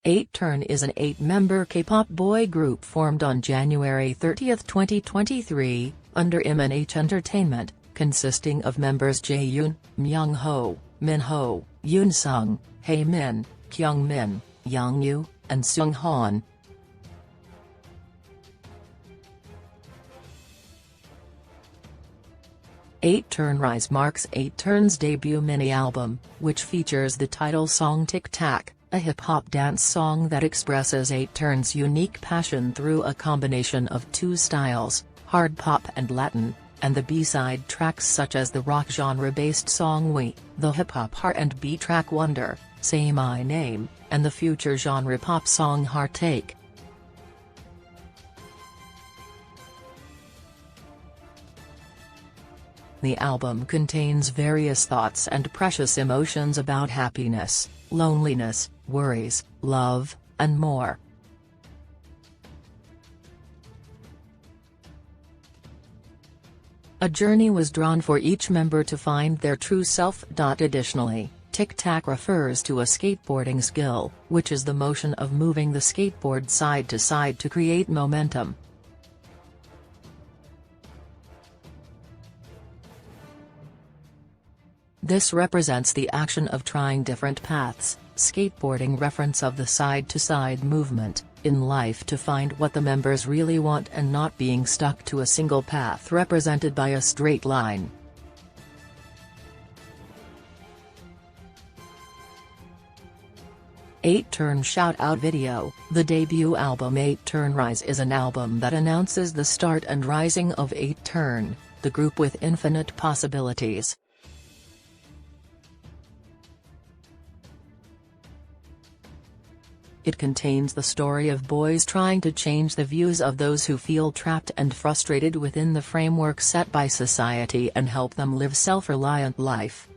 8TURN is an 8-member K-pop boy group formed on January 30, 2023, under M&H Entertainment, consisting of members Jaeyoon, Myungho, Minho, Yoonsung, Haemin, Kyungmin, Youngwoo, and Seunghan. Eight Turn Rise marks 8TURN's debut mini-album, which features the title song Tic Tac, a hip-hop dance song that expresses 8TURN's unique passion through a combination of two styles, hard pop and Latin, and the B-side tracks such as the rock genre-based song We, the hip-hop R&B track Wonder, Say My Name, and the future genre pop song Heartache. The album contains various thoughts and precious emotions about happiness, loneliness, worries, love, and more. A journey was drawn for each member to find their true self. Additionally, Tic Tac refers to a skateboarding skill, which is the motion of moving the skateboard side to side to create momentum. This represents the action of trying different paths, skateboarding reference of the side-to-side movement, in life to find what the members really want and not being stuck to a single path represented by a straight line. Eight Turn Shout-Out Video. The debut album 8TURNRISE is an album that announces the start and rising of 8TURN, the group with infinite possibilities. It contains the story of boys trying to change the views of those who feel trapped and frustrated within the framework set by society and help them live self-reliant life.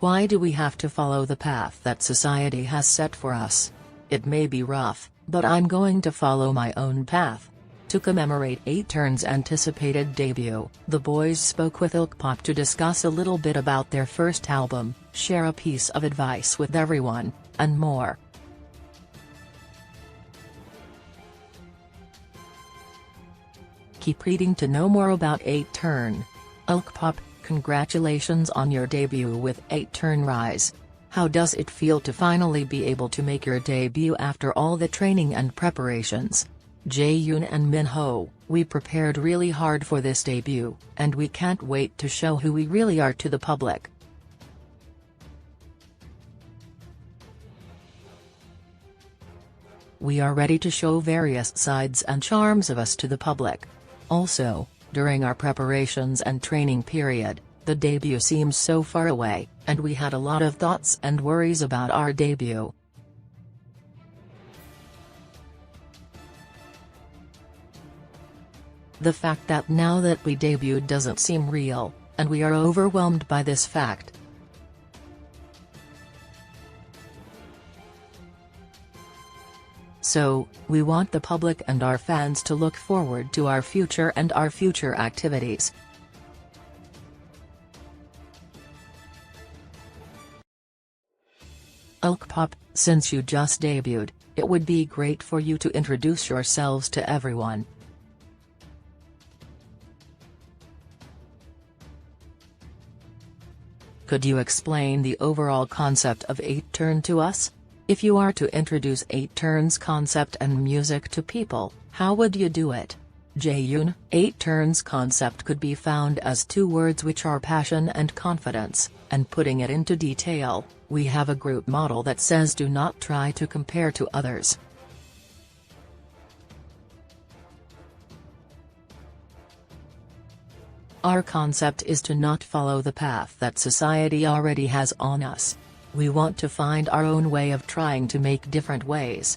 Why do we have to follow the path that society has set for us? It may be rough, but I'm going to follow my own path. To commemorate 8TURN's anticipated debut, the boys spoke with Ilkpop to discuss a little bit about their first album, share a piece of advice with everyone, and more. Keep reading to know more about 8TURN. Ilkpop, congratulations on your debut with 8TURNRISE. How does it feel to finally be able to make your debut after all the training and preparations? Jaeyoon and Minho, we prepared really hard for this debut, and we can't wait to show who we really are to the public. We are ready to show various sides and charms of us to the public. Also, during our preparations and training period, the debut seems so far away, and we had a lot of thoughts and worries about our debut. The fact that now that we debuted doesn't seem real, and we are overwhelmed by this fact. So, we want the public and our fans to look forward to our future and our future activities. Ilkpop, since you just debuted, it would be great for you to introduce yourselves to everyone. Could you explain the overall concept of 8TURN to us? If you are to introduce 8TURN's concept and music to people, how would you do it? Jaeyoon, 8TURN's concept could be found as two words which are passion and confidence, and putting it into detail, we have a group model that says do not try to compare to others. Our concept is to not follow the path that society already has on us. We want to find our own way of trying to make different ways.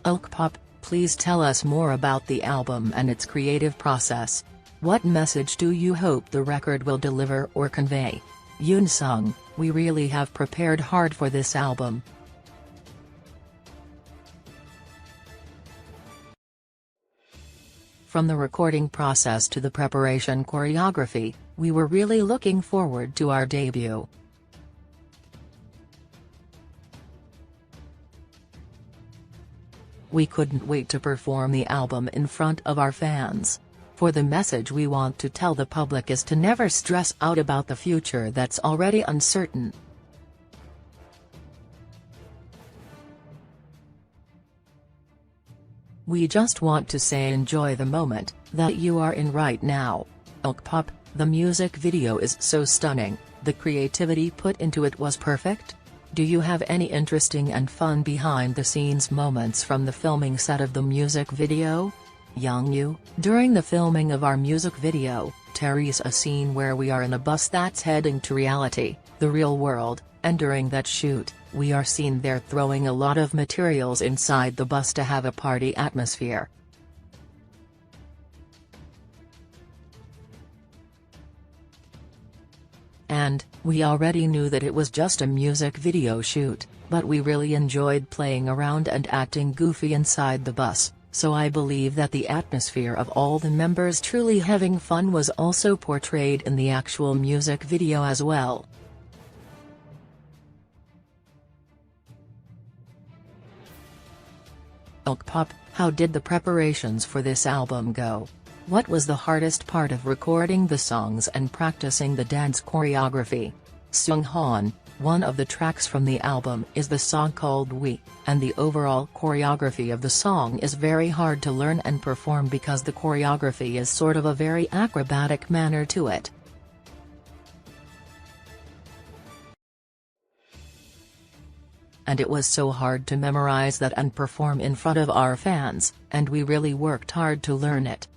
Ilkpop, please tell us more about the album and its creative process. What message do you hope the record will deliver or convey? Yoonsung, we really have prepared hard for this album. From the recording process to the preparation choreography, we were really looking forward to our debut. We couldn't wait to perform the album in front of our fans. For the message we want to tell the public is to never stress out about the future that's already uncertain. We just want to say enjoy the moment that you are in right now. Pop, the music video is so stunning, the creativity put into it was perfect. Do you have any interesting and fun behind-the-scenes moments from the filming set of the music video? Youngyu, during the filming of our music video, there's a scene where we are in a bus that's heading to reality, the real world, and during that shoot, we are seen there throwing a lot of materials inside the bus to have a party atmosphere. And, we already knew that it was just a music video shoot, but we really enjoyed playing around and acting goofy inside the bus, so I believe that the atmosphere of all the members truly having fun was also portrayed in the actual music video as well. Pop, how did the preparations for this album go? What was the hardest part of recording the songs and practicing the dance choreography? Seunghan, one of the tracks from the album is the song called We, and the overall choreography of the song is very hard to learn and perform because the choreography is sort of a very acrobatic manner to it. And it was so hard to memorize that and perform in front of our fans, and we really worked hard to learn it.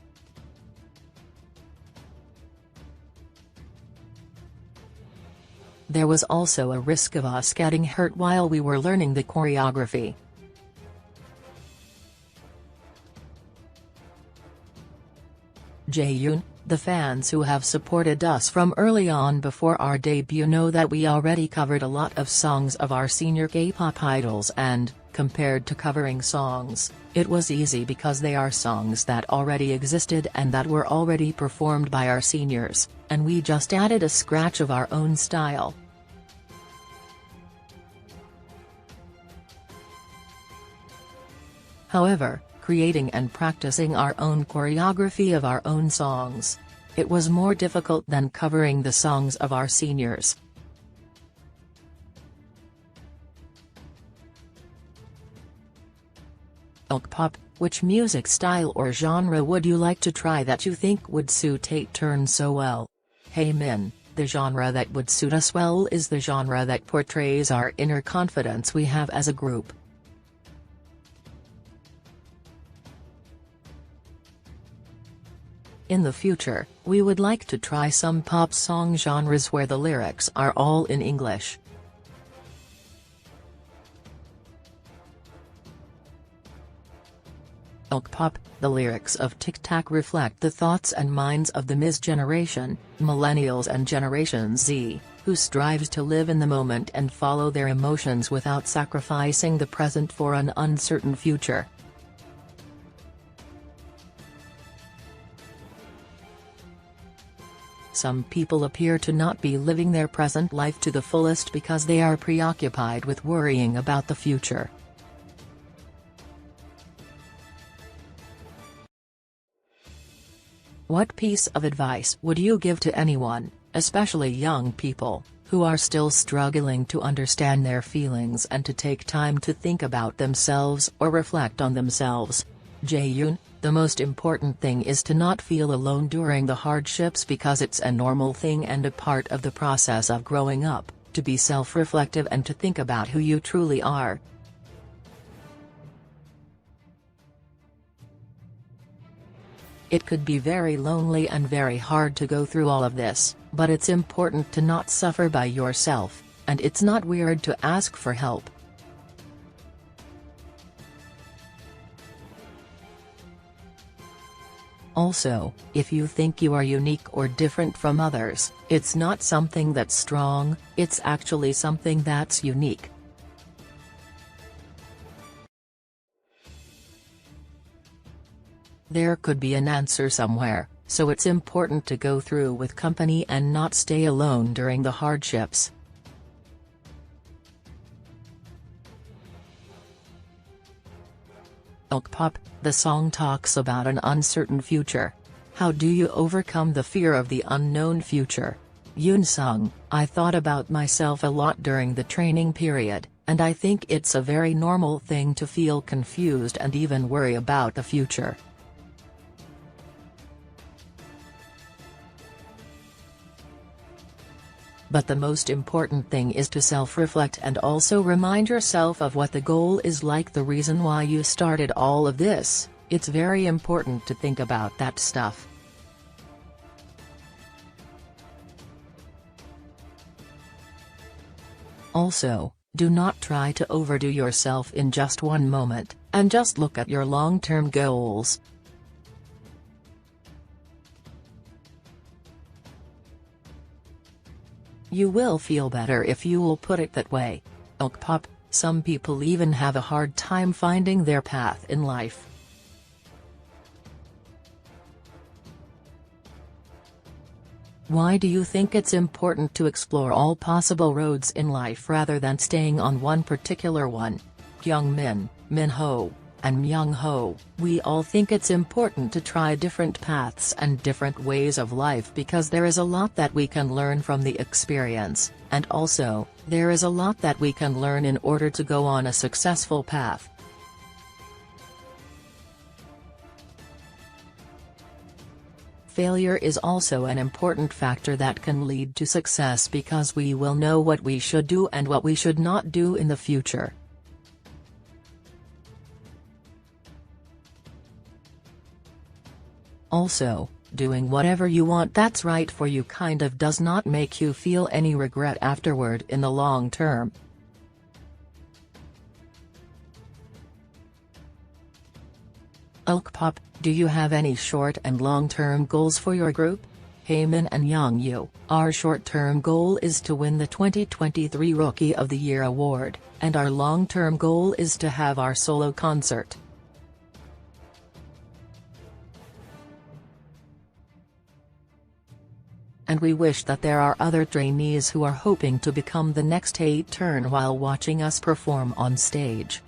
There was also a risk of us getting hurt while we were learning the choreography. Jaeyoon, the fans who have supported us from early on before our debut know that we already covered a lot of songs of our senior K-pop idols and, compared to covering songs, it was easy because they are songs that already existed and that were already performed by our seniors, and we just added a scratch of our own style. However, creating and practicing our own choreography of our own songs, it was more difficult than covering the songs of our seniors. Pop, which music style or genre would you like to try that you think would suit 8TURN so well? Hey Min, the genre that would suit us well is the genre that portrays our inner confidence we have as a group. In the future, we would like to try some pop song genres where the lyrics are all in English. Pop, the lyrics of Tic Tac reflect the thoughts and minds of the Ms. generation, millennials and Generation Z, who strives to live in the moment and follow their emotions without sacrificing the present for an uncertain future. Some people appear to not be living their present life to the fullest because they are preoccupied with worrying about the future. What piece of advice would you give to anyone, especially young people, who are still struggling to understand their feelings and to take time to think about themselves or reflect on themselves? Jaeyoon, the most important thing is to not feel alone during the hardships because it's a normal thing and a part of the process of growing up, to be self-reflective and to think about who you truly are. It could be very lonely and very hard to go through all of this, but it's important to not suffer by yourself, and it's not weird to ask for help. Also, if you think you are unique or different from others, it's not something that's strong, it's actually something that's unique. There could be an answer somewhere, so it's important to go through with company and not stay alone during the hardships. Pop, the song talks about an uncertain future. How do you overcome the fear of the unknown future? Yoon sung, I thought about myself a lot during the training period, and I think it's a very normal thing to feel confused and even worry about the future. But the most important thing is to self-reflect and also remind yourself of what the goal is, like the reason why you started all of this. It's very important to think about that stuff. Also, do not try to overdo yourself in just one moment, and just look at your long-term goals. You will feel better if you will put it that way. Pop, some people even have a hard time finding their path in life. Why do you think it's important to explore all possible roads in life rather than staying on one particular one? Kyungmin, Minho, and Myungho, we all think it's important to try different paths and different ways of life because there is a lot that we can learn from the experience, and also, there is a lot that we can learn in order to go on a successful path. Failure is also an important factor that can lead to success because we will know what we should do and what we should not do in the future. Also, doing whatever you want that's right for you kind of does not make you feel any regret afterward in the long term. Pop, do you have any short and long-term goals for your group? Haemin and Youngyu, our short-term goal is to win the 2023 Rookie of the Year award, and our long-term goal is to have our solo concert. And we wish that there are other trainees who are hoping to become the next 8TURN while watching us perform on stage.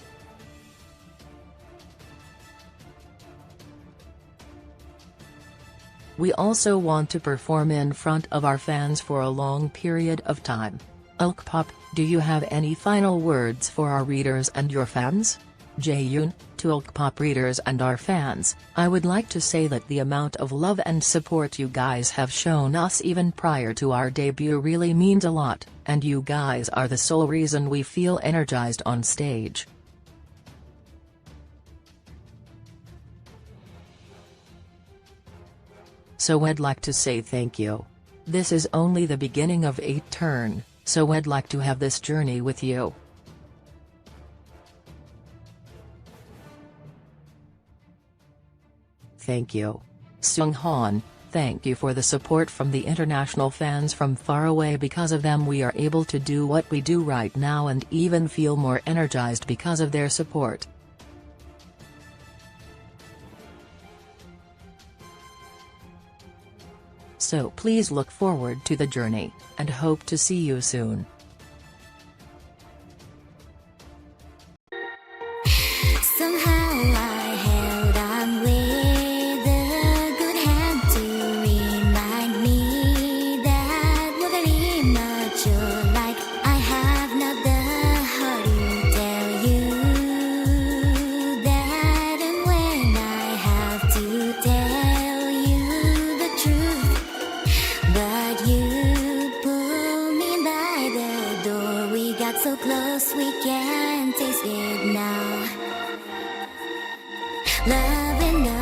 We also want to perform in front of our fans for a long period of time. Pop, do you have any final words for our readers and your fans? Jaeyoon, to Pop readers and our fans, I would like to say that the amount of love and support you guys have shown us even prior to our debut really means a lot, and you guys are the sole reason we feel energized on stage. So I'd like to say thank you. This is only the beginning of 8TURN, so I'd like to have this journey with you. Thank you. Seunghan, thank you for the support from the international fans from far away. Because of them we are able to do what we do right now and even feel more energized because of their support. So please look forward to the journey, and hope to see you soon. Somehow I held on with a good hand to remind me that what I really mature like I have not the heart to tell you that, and when I have to tell you the truth, but you pulled me by the door. We got so close we can taste it now. Love and love.